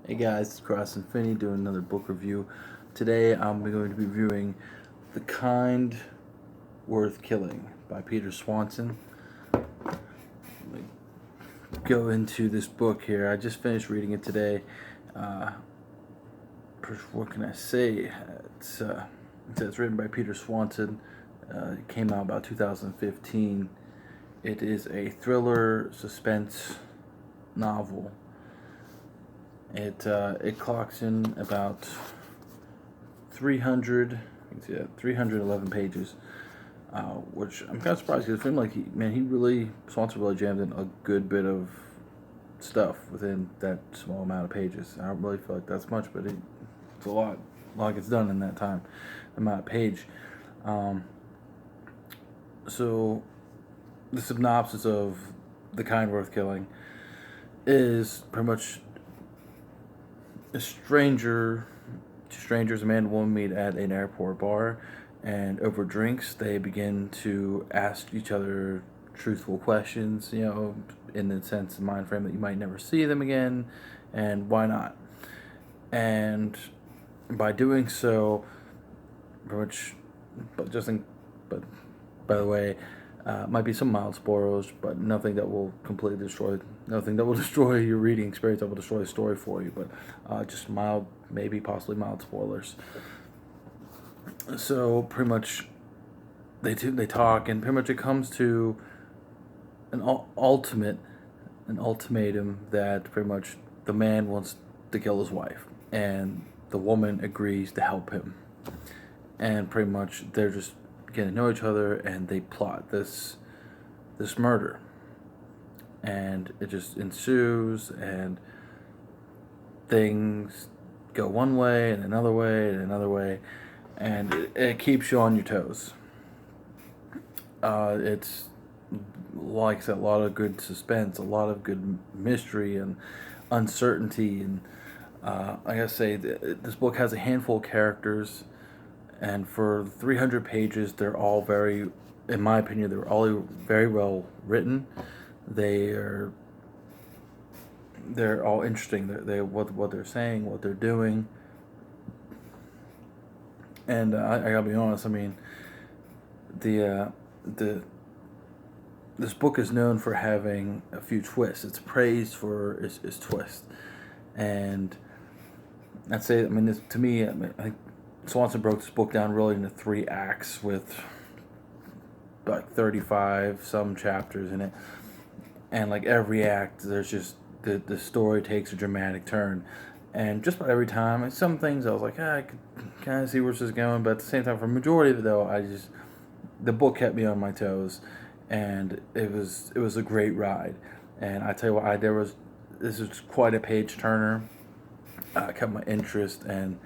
Hey guys, it's Cross and Finney doing another book review. Today I'm going to be reviewing The Kind Worth Killing by Peter Swanson. Let me go into this book here. I just finished reading it today. Uh, what can I say? It's written by Peter Swanson. It came out about 2015. It is a thriller suspense novel. It clocks in about 300, 311 pages, which I'm kind of surprised because it seemed like Swanson really jammed in a good bit of stuff within that small amount of pages. I don't really feel like that's much, but it's a lot. A lot gets done in that time, amount of page. Um, so the synopsis of The Kind Worth Killing is pretty much a strangers, a man and woman, meet at an airport bar, and over drinks, they begin to ask each other truthful questions, in the sense of mind frame that you might never see them again, and why not? And by doing so, pretty much, but just in, but by the way, might be some mild spoilers, but nothing that will completely destroy. Nothing that will destroy your reading experience. That will destroy the story for you. But just mild, maybe possibly mild spoilers. So pretty much, they talk, and pretty much it comes to an ultimatum that pretty much the man wants to kill his wife, and the woman agrees to help him, and pretty much they're just getting to know each other, and they plot this murder, and it just ensues, and things go one way and another way and another way, and it keeps you on your toes. It's, like I said, a lot of good suspense, a lot of good mystery and uncertainty, and I gotta say, this book has a handful of characters, and for 300 pages, they're all very, in my opinion, they're all very well written. They are, they're all interesting. They what they're saying, what they're doing, and I gotta be honest. I mean, the this book is known for having a few twists. It's praised for its twist, and I'd say, I mean, to me, I think Swanson broke this book down really into 3 acts with like 35 some chapters in it, and like every act, there's just the story takes a dramatic turn, and just about every time, some things I was like, I could kind of see where this is going, but at the same time, for the majority of it though, the book kept me on my toes, and it was a great ride, and I tell you what, this was quite a page turner. Kept my interest, and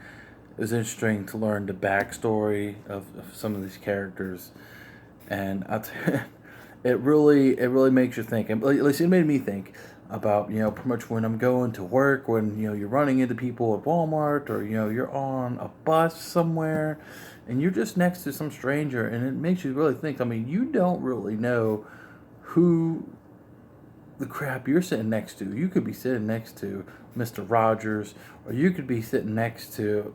it was interesting to learn the backstory of some of these characters, and it really makes you think. At least it made me think about, pretty much when I'm going to work, when you're running into people at Walmart, or you're on a bus somewhere, and you're just next to some stranger, and it makes you really think. I mean, you don't really know who the crap you're sitting next to. You could be sitting next to Mr. Rogers, or you could be sitting next to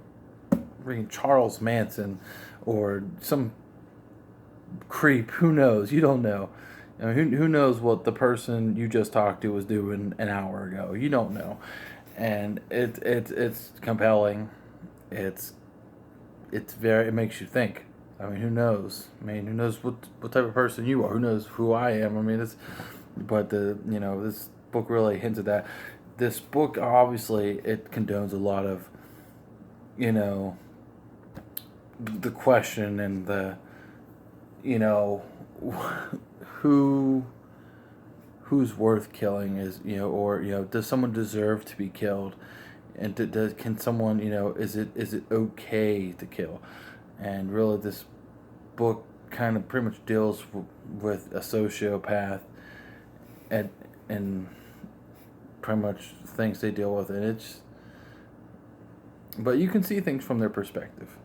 Charles Manson, or some creep. Who knows? You don't know. I mean, who knows what the person you just talked to was doing an hour ago? You don't know, and it's compelling. It's it makes you think. I mean, who knows? I mean, who knows what type of person you are? Who knows who I am? I mean, but this book really hints at that. This book, obviously, it condones a lot of, you know the question, and you know who who's worth killing, is, or does someone deserve to be killed, and can someone, is it okay to kill? And really, this book kind of pretty much deals with a sociopath, and pretty much things they deal with, and but you can see things from their perspective.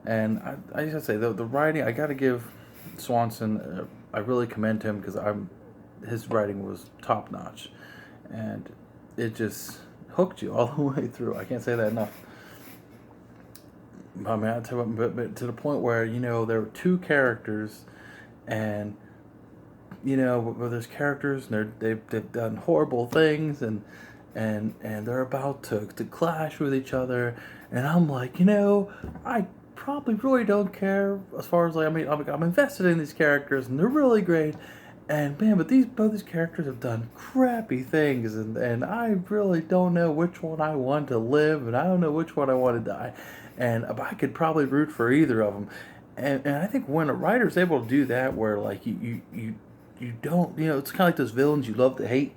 And I just say, the writing, I got to give Swanson, I really commend him, because his writing was top notch, and it just, hooked you all the way through. I can't say that enough. I mean, but to the point where, there were two characters, and where there's characters, and they've done horrible things, and they're about to clash with each other, and I'm like, I probably really don't care as far as, like, I mean, I'm invested in these characters, and they're really great, and man, but both these characters have done crappy things, and I really don't know which one I want to live, and I don't know which one I want to die, and I could probably root for either of them, and I think when a writer's able to do that, where like you don't, it's kind of like those villains you love to hate,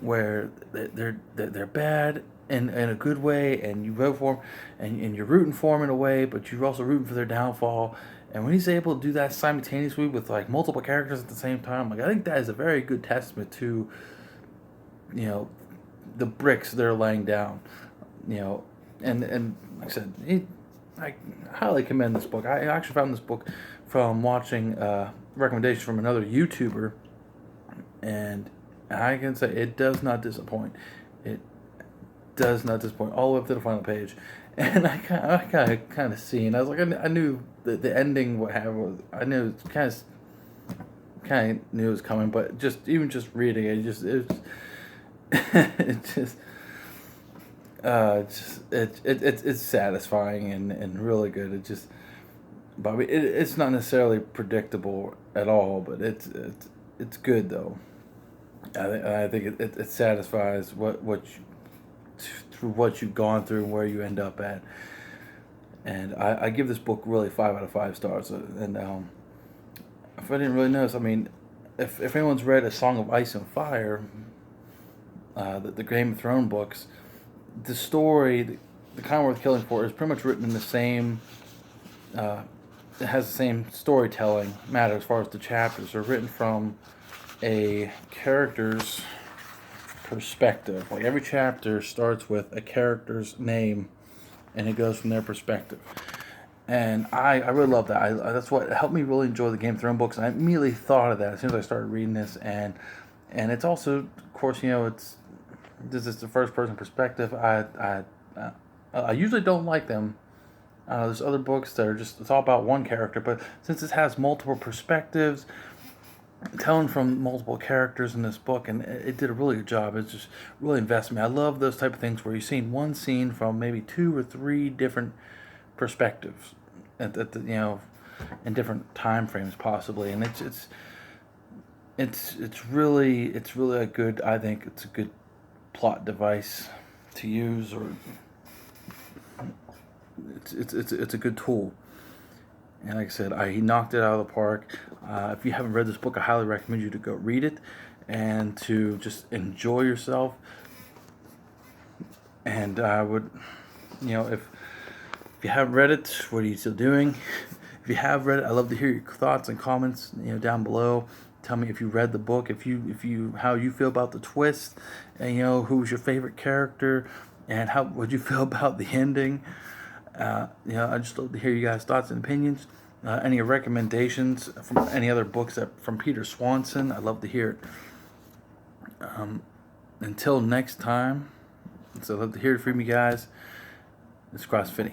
where they're bad in a good way, and you vote for them, and you're rooting for them in a way, but you're also rooting for their downfall. And when he's able to do that simultaneously with like multiple characters at the same time, like I think that is a very good testament to, the bricks they're laying down, and like I said, I highly commend this book. I actually found this book from watching recommendations from another YouTuber, and I can say it does not disappoint. It does not disappoint all the way up to the final page. And I kind of seen. I was like, I knew the ending. What happened? I knew it kind of knew it was coming. But just reading it, it's satisfying and really good. But I mean, it's not necessarily predictable at all. But it's good though. I think it satisfies through what you've gone through and where you end up at. And I give this book really 5 out of 5 stars. And if I didn't really notice, I mean, if anyone's read A Song of Ice and Fire, the Game of Thrones books, the story, the Commonwealth Killing Floor, is pretty much written in the same. It has the same storytelling matter as far as the chapters are written from a character's perspective. Like every chapter starts with a character's name, and it goes from their perspective. And I really love that. That's what helped me really enjoy the Game of Thrones books. And I immediately thought of that as soon as I started reading this. And it's also, of course, this is the first person perspective. I usually don't like them. There's other books that are it's all about one character, but since it has multiple perspectives, telling from multiple characters in this book, and it did a really good job. It's just really invested me. I love those type of things where you've seen one scene from maybe 2 or 3 different perspectives, in different time frames possibly, and it's really a good. I think it's a good plot device to use, or it's a good tool. And like I said, he knocked it out of the park. If you haven't read this book, I highly recommend you to go read it and to just enjoy yourself. And I would, if you haven't read it, what are you still doing? If you have read it, I'd love to hear your thoughts and comments, down below. Tell me if you read the book, if you how you feel about the twist, and who was your favorite character, and how would you feel about the ending. I just love to hear you guys' thoughts and opinions. Any recommendations from any other books from Peter Swanson, I'd love to hear it. Until next time, so I'd love to hear it from you guys. It's CrossFitty.